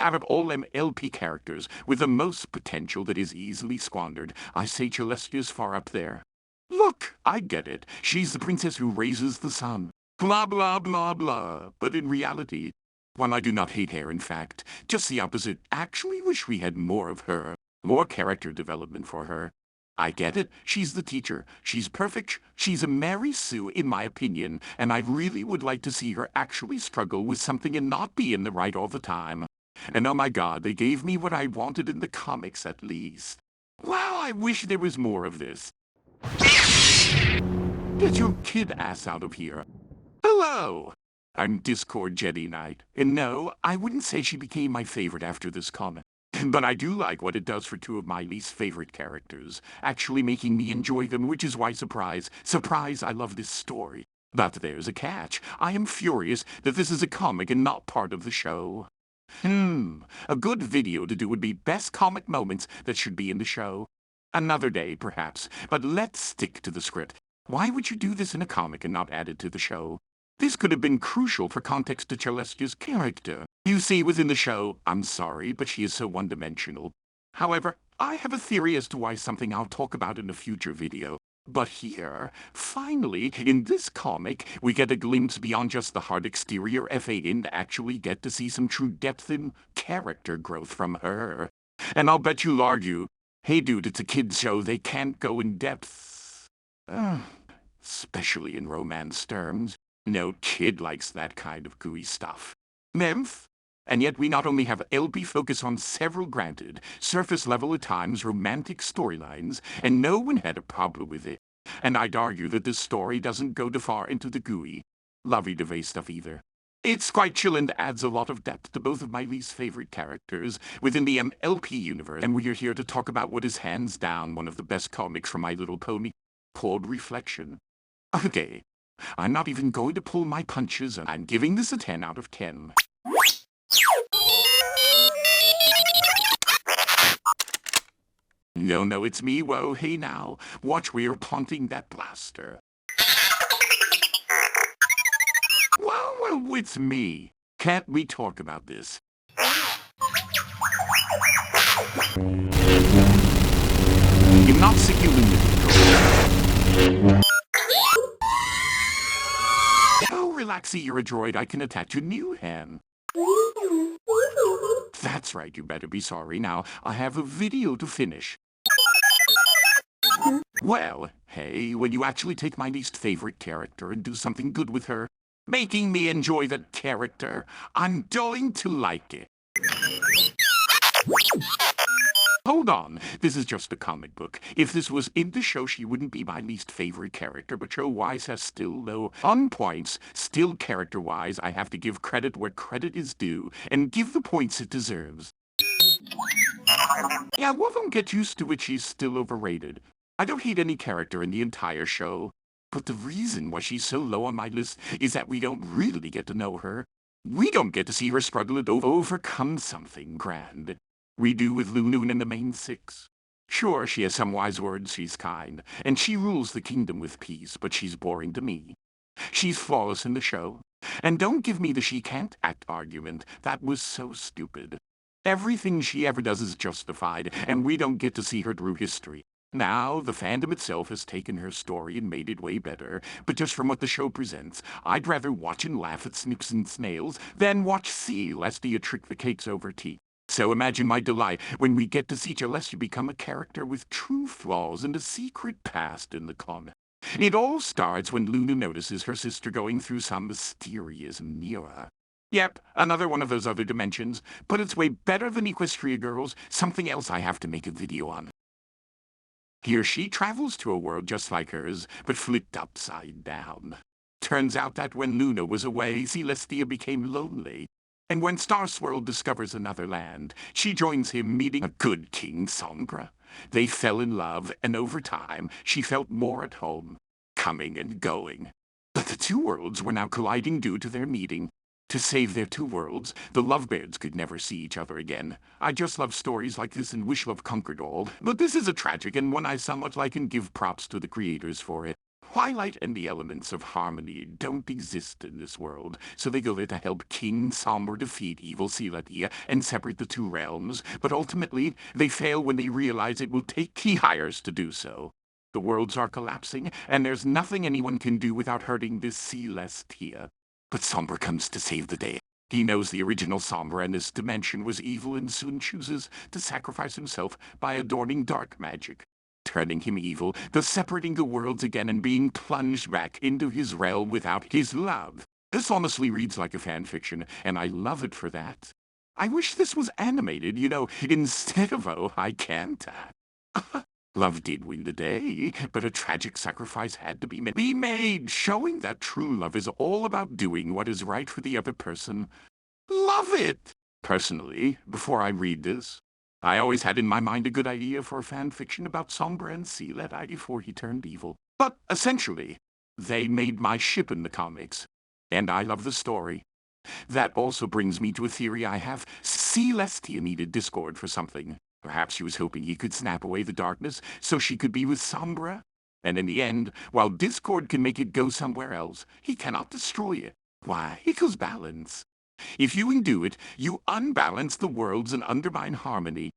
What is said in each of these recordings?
Out of all them LP characters, with the most potential that is easily squandered, I say Celestia's far up there. Look, I get it. She's the princess who raises the sun. Blah, blah, blah, blah. But in reality, while I do not hate her, in fact, just the opposite, actually wish we had more of her. More character development for her. I get it. She's the teacher. She's perfect. She's a Mary Sue, in my opinion, and I really would like to see her actually struggle with something and not be in the right all the time. And oh my God, they gave me what I wanted in the comics at least. Wow, I wish there was more of this. Get your kid ass out of here. Hello! I'm Discord Jedi Knight, and no, I wouldn't say she became my favorite after this comic. But I do like what it does for two of my least favorite characters, actually making me enjoy them, which is why surprise, I love this story. But there's a catch. I am furious that this is a comic and not part of the show. A good video to do would be best comic moments that should be in the show. Another day, perhaps, but let's stick to the script. Why would you do this in a comic and not add it to the show? This could have been crucial for context to Celestia's character. You see, within the show, I'm sorry, but she is so one-dimensional. However, I have a theory as to why, something I'll talk about in a future video. But here, finally, in this comic, we get a glimpse beyond just the hard exterior F8 and actually get to see some true depth and character growth from her. And I'll bet you'll argue, hey dude, it's a kid's show, they can't go in depth. Especially in romance terms. No kid likes that kind of gooey stuff. Memph? And yet we not only have LP focus on several granted, surface level at times romantic storylines, and no one had a problem with it. And I'd argue that this story doesn't go too far into the gooey, lovey-dovey stuff either. It's quite chill and adds a lot of depth to both of my least favorite characters within the MLP universe, and we're here to talk about what is hands down one of the best comics from My Little Pony, called Relflection. Okay, I'm not even going to pull my punches, and I'm giving this a 10 out of 10. No, it's me. Whoa, hey now. Watch where you're planting that blaster. Well, it's me. Can't we talk about this? Gymnastic Oh, relaxy, you're a droid. I can attach a new hand. That's right, you better be sorry. Now, I have a video to finish. Well, hey, when you actually take my least favorite character and do something good with her, making me enjoy that character, I'm going to like it. Hold on, this is just a comic book. If this was in the show, she wouldn't be my least favorite character, but show-wise has still low on points. Still character-wise, I have to give credit where credit is due, and give the points it deserves. Yeah, well, don't get used to it, she's still overrated. I don't hate any character in the entire show, but the reason why she's so low on my list is that we don't really get to know her. We don't get to see her struggle to overcome something grand. We do with Lulu in the main six. Sure, she has some wise words, she's kind, and she rules the kingdom with peace, but she's boring to me. She's flawless in the show. And don't give me the she can't act argument. That was so stupid. Everything she ever does is justified, and we don't get to see her through history. Now, the fandom itself has taken her story and made it way better, but just from what the show presents, I'd rather watch and laugh at Snips and Snails than watch Celestia trick the cakes over tea. So imagine my delight when we get to see Celestia become a character with true flaws and a secret past in the comic. It all starts when Lulu notices her sister going through some mysterious mirror. Yep, another one of those other dimensions, but it's way better than Equestria Girls, something else I have to make a video on. Here she travels to a world just like hers, but flipped upside down. Turns out that when Luna was away, Celestia became lonely. And when Starswirl discovers another land, she joins him, meeting a good King Sombra. They fell in love, and over time, she felt more at home, coming and going. But the two worlds were now colliding due to their meeting. To save their two worlds, the lovebirds could never see each other again. I just love stories like this and wish love conquered all. But this is a tragic and one I somewhat like and give props to the creators for it. Twilight and the elements of harmony don't exist in this world, so they go there to help King Sombra defeat evil Littlle and separate the two realms, but ultimately they fail when they realize it will take key hires to do so. The worlds are collapsing, and there's nothing anyone can do without hurting this Celestia. But Sombra comes to save the day. He knows the original Sombra in this dimension was evil and soon chooses to sacrifice himself by adorning dark magic, turning him evil, thus separating the worlds again and being plunged back into his realm without his love. This honestly reads like a fan fiction, and I love it for that. I wish this was animated, instead of oh, I can't. Love did win the day, but a tragic sacrifice had to be made, showing that true love is all about doing what is right for the other person. Love it! Personally, before I read this, I always had in my mind a good idea for a fan fiction about Sombra and Celestia before he turned evil. But essentially, they made my ship in the comics, and I love the story. That also brings me to a theory I have. Celestia needed Discord for something. Perhaps she was hoping he could snap away the darkness so she could be with Sombra. And in the end, while Discord can make it go somewhere else, he cannot destroy it. Why? Because balance. If you undo it, you unbalance the worlds and undermine harmony.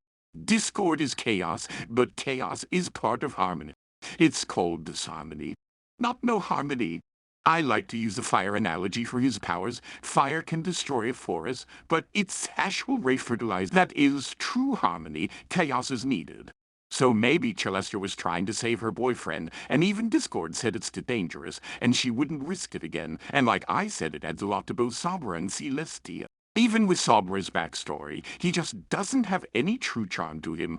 Discord is chaos, but chaos is part of harmony. It's called disharmony, not no harmony. I like to use the fire analogy for his powers. Fire can destroy a forest, but its ash will re-fertilize. That is true harmony. Chaos is needed. So maybe Celestia was trying to save her boyfriend, and even Discord said it's too dangerous, and she wouldn't risk it again. And like I said, it adds a lot to both Sombra and Celestia. Even with Sombra's backstory, he just doesn't have any true charm to him.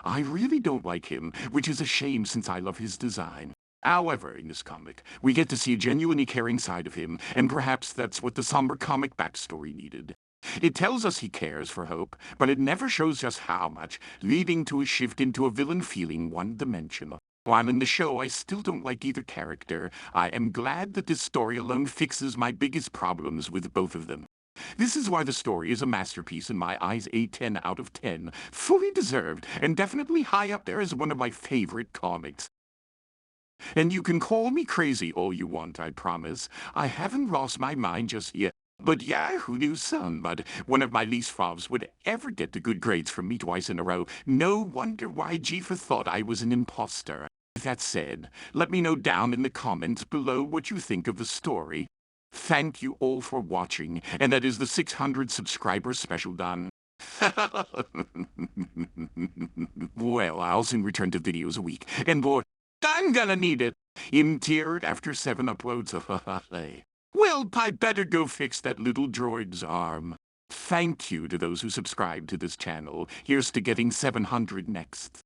I really don't like him, which is a shame since I love his design. However, in this comic, we get to see a genuinely caring side of him, and perhaps that's what the Sombra comic backstory needed. It tells us he cares for Hope, but it never shows just how much, leading to a shift into a villain feeling one-dimensional. While in the show I still don't like either character, I am glad that this story alone fixes my biggest problems with both of them. This is why the story is a masterpiece in my eyes, a 10 out of 10, fully deserved, and definitely high up there as one of my favorite comics. And you can call me crazy all you want, I promise. I haven't lost my mind just yet. But yeah, who knew but one of my least favs would ever get the good grades from me twice in a row. No wonder why Jifa thought I was an imposter. That said, let me know down in the comments below what you think of the story. Thank you all for watching, and that is the 600 subscriber special done. Well, I'll soon return to videos a week, and boy, I'm gonna need it. In tiered after 7 uploads. Well, I better go fix that little droid's arm. Thank you to those who subscribe to this channel. Here's to getting 700 next.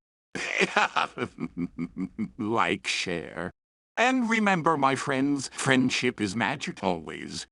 Like, share. And remember, my friends, friendship is magic always.